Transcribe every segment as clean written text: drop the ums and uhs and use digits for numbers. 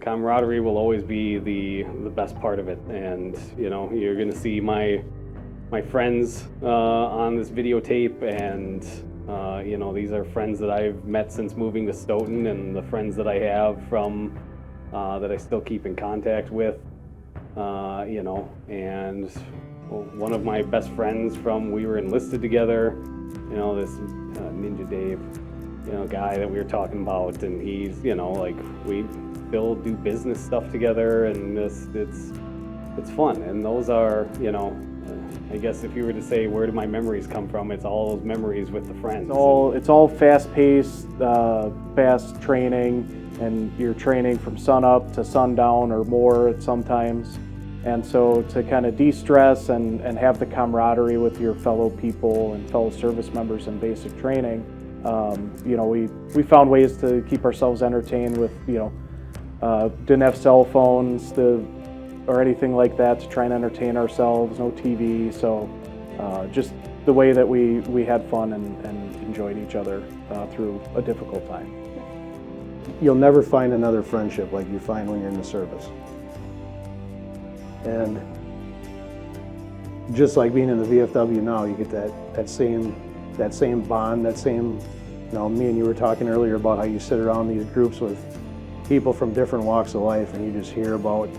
camaraderie will always be the best part of it. And you're going to see my friends on this videotape, and these are friends that I've met since moving to Stoughton, and the friends that I have from that I still keep in contact with. And one of my best friends from we were enlisted together, this Ninja Dave, guy that we were talking about, and he's, we still do business stuff together, and it's fun. And those are, I guess if you were to say where do my memories come from, it's all those memories with the friends. It's all fast-paced, fast training, and you're training from sunup to sundown or more at sometimes. And so to kind of de-stress and have the camaraderie with your fellow people and fellow service members in basic training, we found ways to keep ourselves entertained with, didn't have cell phones or anything like that to try and entertain ourselves, no TV, so just the way that we had fun and enjoyed each other through a difficult time. You'll never find another friendship like you find when you're in the service. And just like being in the VFW now, you get that same bond, that same, me and you were talking earlier about how you sit around these groups with people from different walks of life, and you just hear about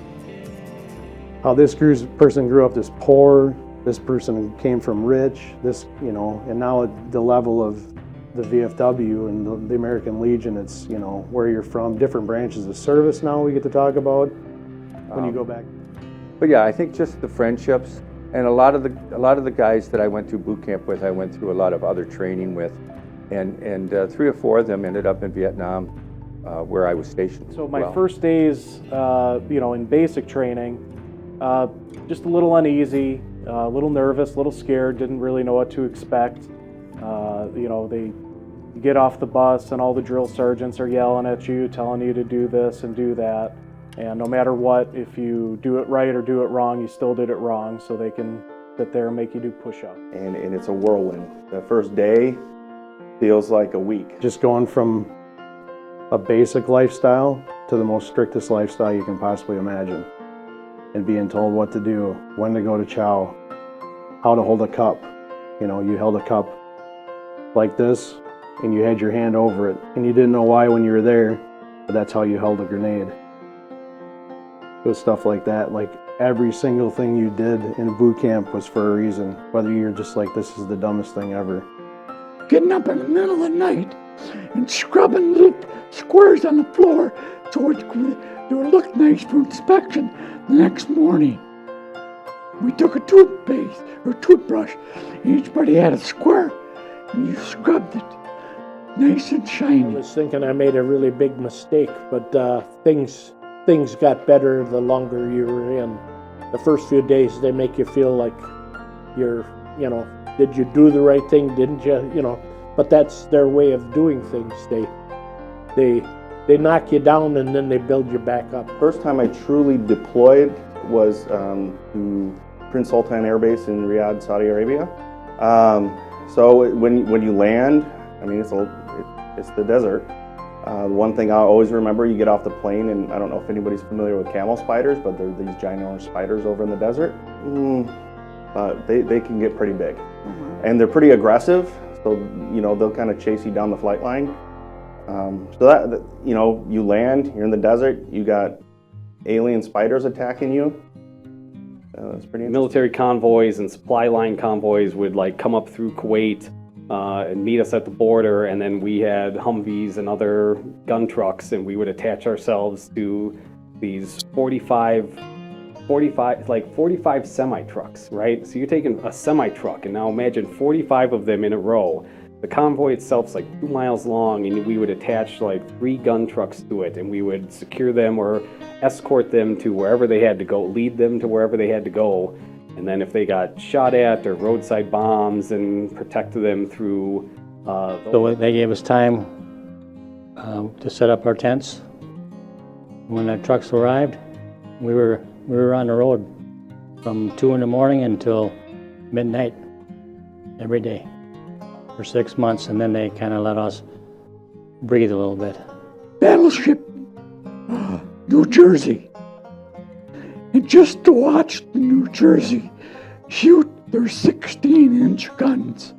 how this person grew up this poor, this person came from rich, and now at the level of the VFW and the American Legion, it's, where you're from, different branches of service now we get to talk about when you go back. But yeah, I think just the friendships, and a lot of the guys that I went through boot camp with, I went through a lot of other training with, and 3 or 4 of them ended up in Vietnam, where I was stationed. So my first days, in basic training, just a little uneasy, a little nervous, a little scared, didn't really know what to expect. You get off the bus and all the drill sergeants are yelling at you, telling you to do this and do that. And no matter what, if you do it right or do it wrong, you still did it wrong, so they can sit there and make you do push-ups. And it's a whirlwind. The first day feels like a week. Just going from a basic lifestyle to the most strictest lifestyle you can possibly imagine. And being told what to do, when to go to chow, how to hold a cup. You held a cup like this, and you had your hand over it, and you didn't know why when you were there, but that's how you held a grenade. It was stuff like that. Like every single thing you did in boot camp was for a reason, whether you're just like, this is the dumbest thing ever. Getting up in the middle of the night and scrubbing little squares on the floor so they would look nice for inspection the next morning. We took a toothpaste or toothbrush, and each buddy had a square, and you scrubbed it nice and shiny. I was thinking I made a really big mistake, but things got better the longer you were in. The first few days, they make you feel like you're, did you do the right thing? Didn't you? But that's their way of doing things. They knock you down and then they build you back up. First time I truly deployed was to Prince Sultan Air Base in Riyadh, Saudi Arabia. So when you land, it's the desert. One thing I always remember, you get off the plane, and I don't know if anybody's familiar with camel spiders, but they're these ginormous spiders over in the desert. They can get pretty big. Mm-hmm. And they're pretty aggressive, so they'll kind of chase you down the flight line. So that you land, you're in the desert, you got alien spiders attacking you. It's pretty interesting. Military convoys and supply line convoys would come up through Kuwait and meet us at the border, and then we had Humvees and other gun trucks, and we would attach ourselves to these 45 semi-trucks, right? So you're taking a semi-truck, and now imagine 45 of them in a row. The convoy itself's 2 miles long, and we would attach 3 gun trucks to it, and we would secure them or escort them to wherever they had to go, lead them to wherever they had to go. And then if they got shot at or roadside bombs, and protect them through. So they gave us time to set up our tents. When the trucks arrived, we were on the road from 2 in the morning until midnight every day for 6 months, and then they kind of let us breathe a little bit. Battleship New Jersey. And just to watch the New Jersey shoot their 16-inch guns.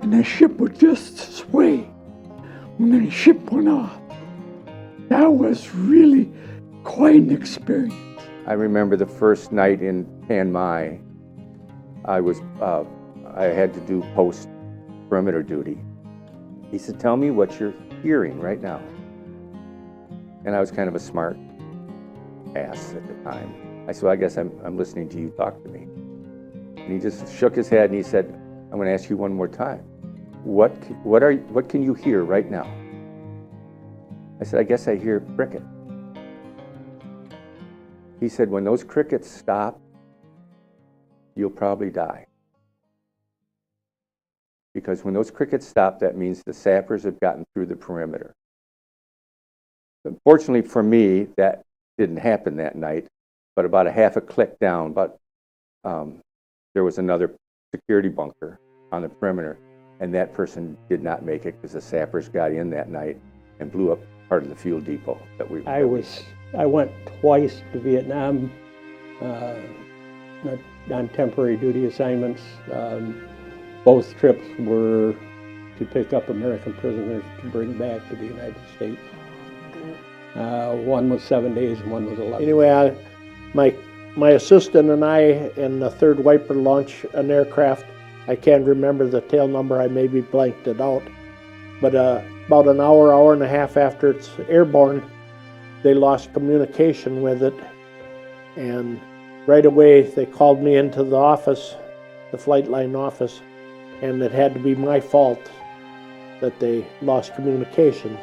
And the ship would just sway when the ship went off. That was really quite an experience. I remember the first night in Chiang Mai, I had to do post perimeter duty. He said, "Tell me what you're hearing right now." And I was kind of a smart ass at the time. I said, "Well, I guess I'm listening to you talk to me." And he just shook his head and he said, "I'm going to ask you one more time. What can you hear right now?" I said, "I guess I hear cricket." He said, "When those crickets stop, you'll probably die. Because when those crickets stop, that means the sappers have gotten through the perimeter." Unfortunately for me, that didn't happen that night, but about a half a click down, there was another security bunker on the perimeter, and that person did not make it because the sappers got in that night and blew up part of the fuel depot that we I went twice to Vietnam on temporary duty assignments. Both trips were to pick up American prisoners to bring back to the United States. One was 7 days and one was 11. Anyway, my assistant and I in the third wiper launch an aircraft. I can't remember the tail number, I maybe blanked it out. But about an hour and a half after it's airborne, they lost communication with it. And right away they called me into the office, the flight line office, and it had to be my fault that they lost communication.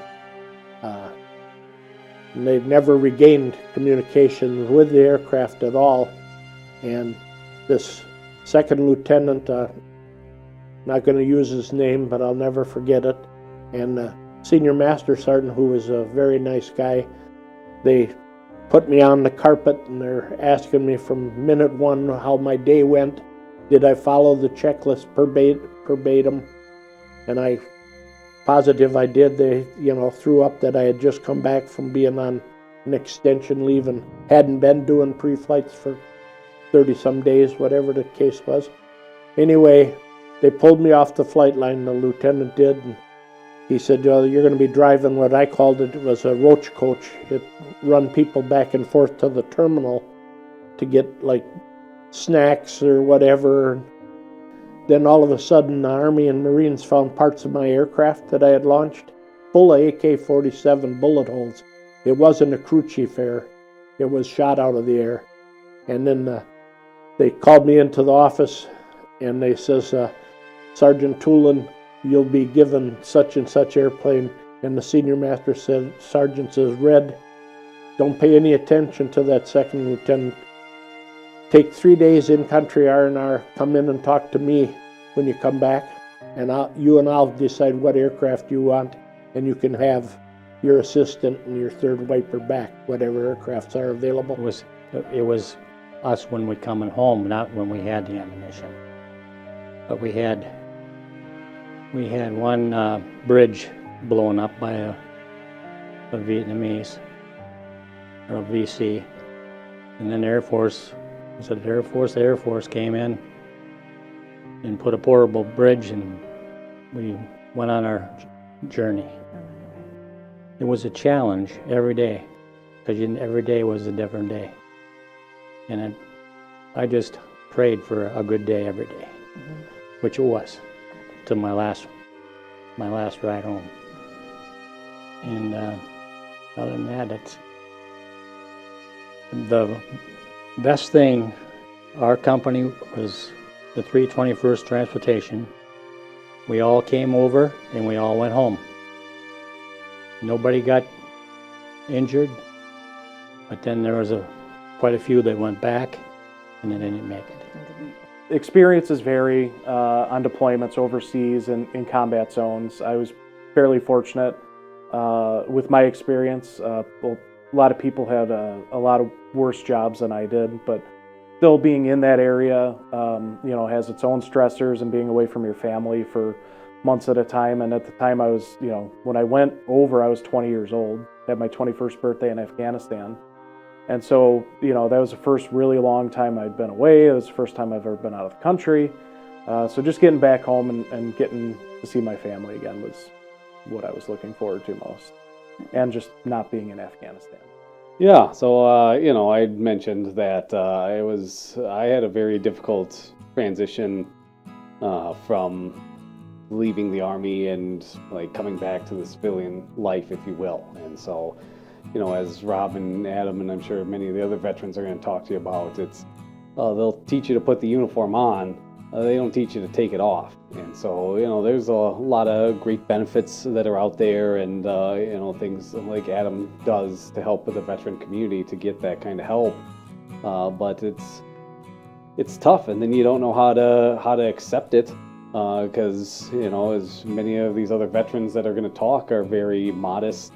And they've never regained communication with the aircraft at all. And this second lieutenant, not going to use his name, but I'll never forget it, and the senior master sergeant, who was a very nice guy, they put me on the carpet and they're asking me from minute one how my day went. Did I follow the checklist verbatim? And I positive I did. They, threw up that I had just come back from being on an extension leave and hadn't been doing pre-flights for 30-some days, whatever the case was. Anyway, they pulled me off the flight line, the lieutenant did, and he said, "You're going to be driving," what I called it was a roach coach. It run people back and forth to the terminal to get like snacks or whatever. Then all of a sudden, the Army and Marines found parts of my aircraft that I had launched full of AK-47 bullet holes. It wasn't a crew chief error. It was shot out of the air. And then they called me into the office and they says, "Sergeant Toolin, you'll be given such and such airplane." And the senior master sergeant says, "Red, don't pay any attention to that second lieutenant. Take 3 days in country R&R, come in and talk to me when you come back, and I'll decide what aircraft you want, and you can have your assistant and your third wiper back, whatever aircrafts are available." It was us when we coming home, not when we had the ammunition. But we had one bridge blown up by a Vietnamese, or a VC, and then the Air Force came in and put a portable bridge, and we went on our journey. It was a challenge every day, because every day was a different day. And I just prayed for a good day every day, which it was, to my last ride home. And other than that, it's the best thing. Our company was the 321st Transportation. We all came over and we all went home. Nobody got injured, but then there was quite a few that went back and they didn't make it. Experiences vary on deployments overseas and in combat zones. I was fairly fortunate with my experience. A lot of people had a lot of worse jobs than I did, but still being in that area, has its own stressors, and being away from your family for months at a time. And at the time I was, when I went over, I was 20 years old. had my 21st birthday in Afghanistan. And so, that was the first really long time I'd been away. It was the first time I've ever been out of the country. So just getting back home and getting to see my family again was what I was looking forward to most. And just not being in Afghanistan. Yeah, so I mentioned that I had a very difficult transition from leaving the Army and like coming back to the civilian life, if you will. And so, as Rob and Adam and I'm sure many of the other veterans are going to talk to you about, it's they'll teach you to put the uniform on. They don't teach you to take it off. And so, there's a lot of great benefits that are out there, and, things like Adam does to help with the veteran community to get that kind of help. But it's tough, and then you don't know how to accept it, because, as many of these other veterans that are going to talk are very modest,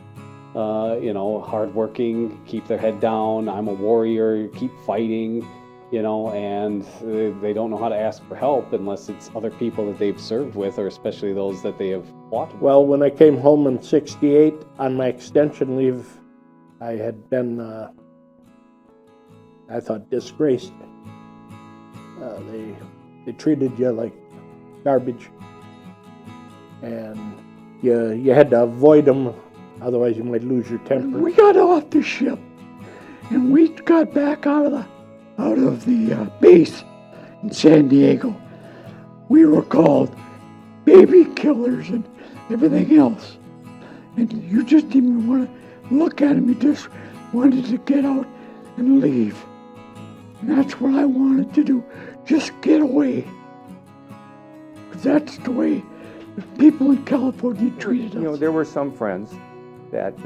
hardworking, keep their head down, I'm a warrior, keep fighting. And they don't know how to ask for help unless it's other people that they've served with, or especially those that they have fought with. Well, when I came home in '68 on my extension leave, I had been, I thought, disgraced. They treated you like garbage, and you had to avoid them, otherwise you might lose your temper. We got off the ship, and we got back out of the base in San Diego. We were called baby killers and everything else. And you just didn't want to look at them. You just wanted to get out and leave. And that's what I wanted to do. Just get away. Because that's the way the people in California treated us. There were some friends that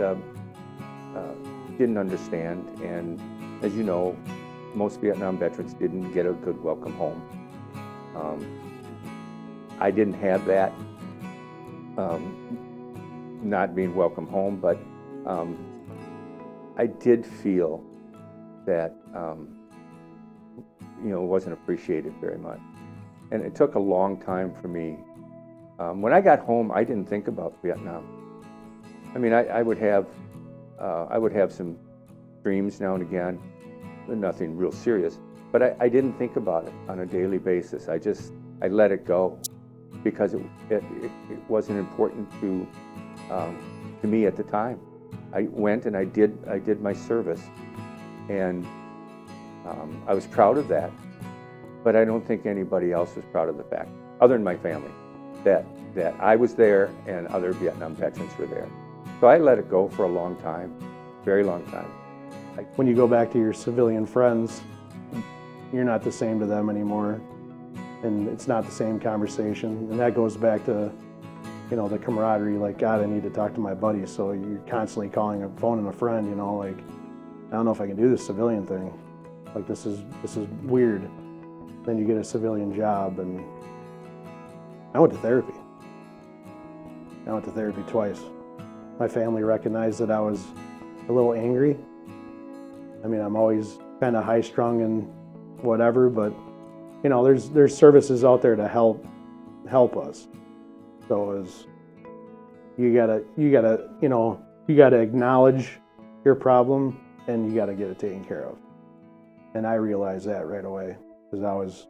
didn't understand, and as you know, most Vietnam veterans didn't get a good welcome home. I didn't have that, not being welcome home, but I did feel that it wasn't appreciated very much. And it took a long time for me. When I got home, I didn't think about Vietnam. I mean, I would have some dreams now and again, nothing real serious, but I didn't think about it on a daily basis. I let it go because it wasn't important to me at the time. I went and I did my service, and I was proud of that, but I don't think anybody else was proud of the fact, other than my family, that I was there and other Vietnam veterans were there. So I let it go for a long time, very long time. When you go back to your civilian friends, you're not the same to them anymore, and it's not the same conversation. And that goes back to, the camaraderie, like, God, I need to talk to my buddies. So you're constantly phoning a friend, like, I don't know if I can do this civilian thing. Like, this is weird. Then you get a civilian job, and I went to therapy. I went to therapy twice. My family recognized that I was a little angry. I mean, I'm always kind of high-strung and whatever, but there's services out there to help us. So you gotta acknowledge your problem, and you gotta get it taken care of. And I realized that right away, because I was,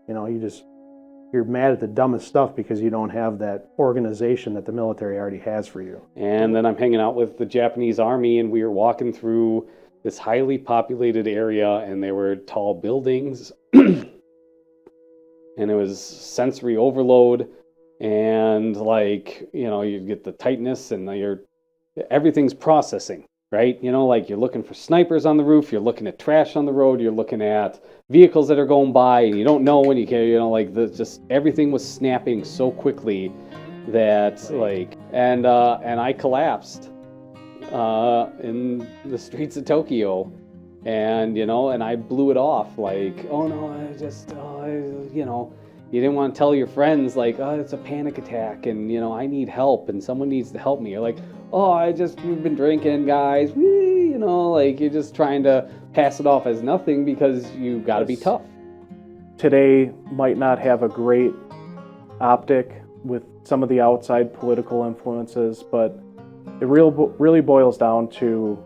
you're mad at the dumbest stuff because you don't have that organization that the military already has for you. And then I'm hanging out with the Japanese Army, and we were walking through this highly populated area, and there were tall buildings, and it was sensory overload, and you get the tightness, and everything's processing, right? You're looking for snipers on the roof, you're looking at trash on the road, you're looking at vehicles that are going by, and you don't know when you can, just everything was snapping so quickly that and I collapsed in the streets of Tokyo, and I blew it off, oh no, you didn't want to tell your friends, it's a panic attack, and I need help, and someone needs to help me. You're like, you've been drinking, guys, you're just trying to pass it off as nothing because you got to be tough. Today might not have a great optic with some of the outside political influences, but it really boils down to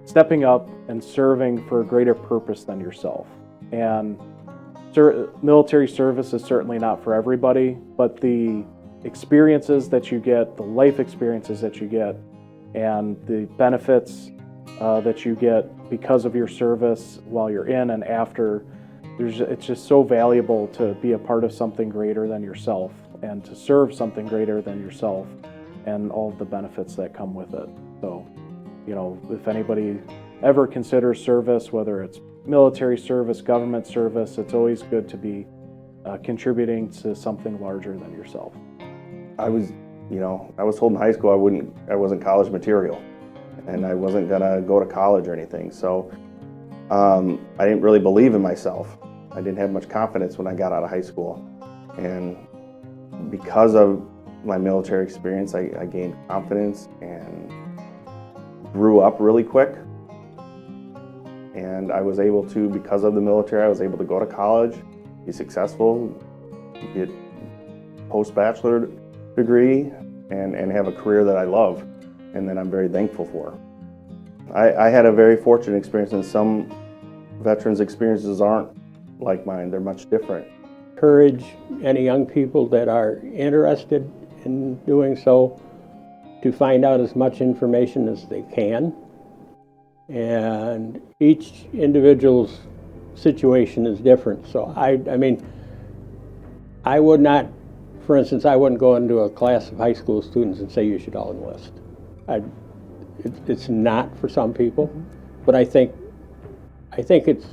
stepping up and serving for a greater purpose than yourself. And military service is certainly not for everybody, but the experiences that you get, the life experiences that you get, and the benefits that you get because of your service while you're in and after, it's just so valuable to be a part of something greater than yourself and to serve something greater than yourself and all of the benefits that come with it. So, you know, if anybody ever considers service, whether it's military service, government service, it's always good to be contributing to something larger than yourself. I was told in high school I wasn't college material, and I wasn't gonna go to college or anything. So I didn't really believe in myself. I didn't have much confidence when I got out of high school, and because of my military experience, I gained confidence and grew up really quick. And I was able to, because of the military, I was able to go to college, be successful, get post-bachelor degree, and have a career that I love and that I'm very thankful for. I had a very fortunate experience, and some veterans' experiences aren't like mine. They're much different. Encourage any young people that are interested in doing so to find out as much information as they can. And each individual's situation is different. So I mean, I would not, for instance, I wouldn't go into a class of high school students and say you should all enlist. It's not for some people, but I think it's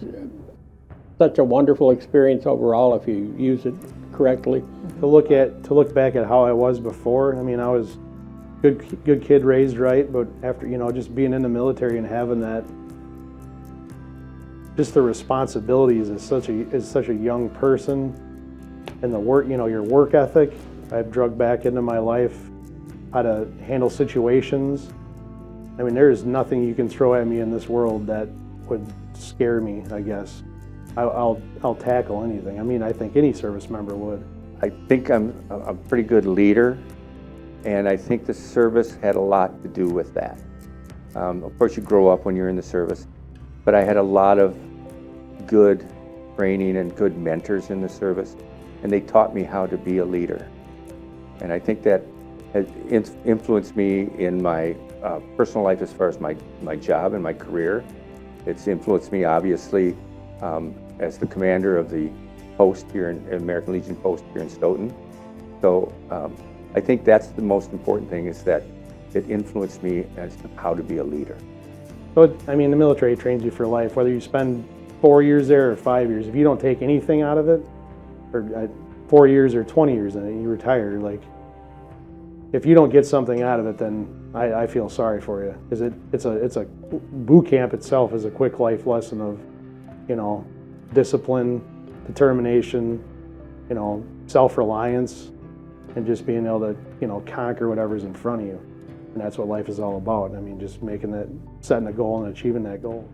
such a wonderful experience overall if you use it correctly. To look back at how I was before, I mean, I was good kid, raised right, but after, you know, just being in the military and having that, just the responsibilities as such a young person, and the work, you know, your work ethic, I've drugged back into my life, how to handle situations. I mean, there is nothing you can throw at me in this world that would scare me, I guess. I'll tackle anything. I mean, I think any service member would. I think I'm a pretty good leader, and I think the service had a lot to do with that. Of course, you grow up when you're in the service, but I had a lot of good training and good mentors in the service, and they taught me how to be a leader. And I think that has influenced me in my personal life as far as my job and my career. It's influenced me, obviously, as the commander of the post here in American Legion post here in Stoughton. So I think that's the most important thing, is that it influenced me as to how to be a leader. So, I mean, the military trains you for life, whether you spend 4 years there or 5 years. If you don't take anything out of it, or 4 years or 20 years in it, you retire. Like, if you don't get something out of it, then I feel sorry for you, because it's a boot camp itself is a quick life lesson of, you know, discipline, determination, you know, self-reliance, and just being able to, you know, conquer whatever's in front of you. And that's what life is all about. I mean, just setting a goal and achieving that goal.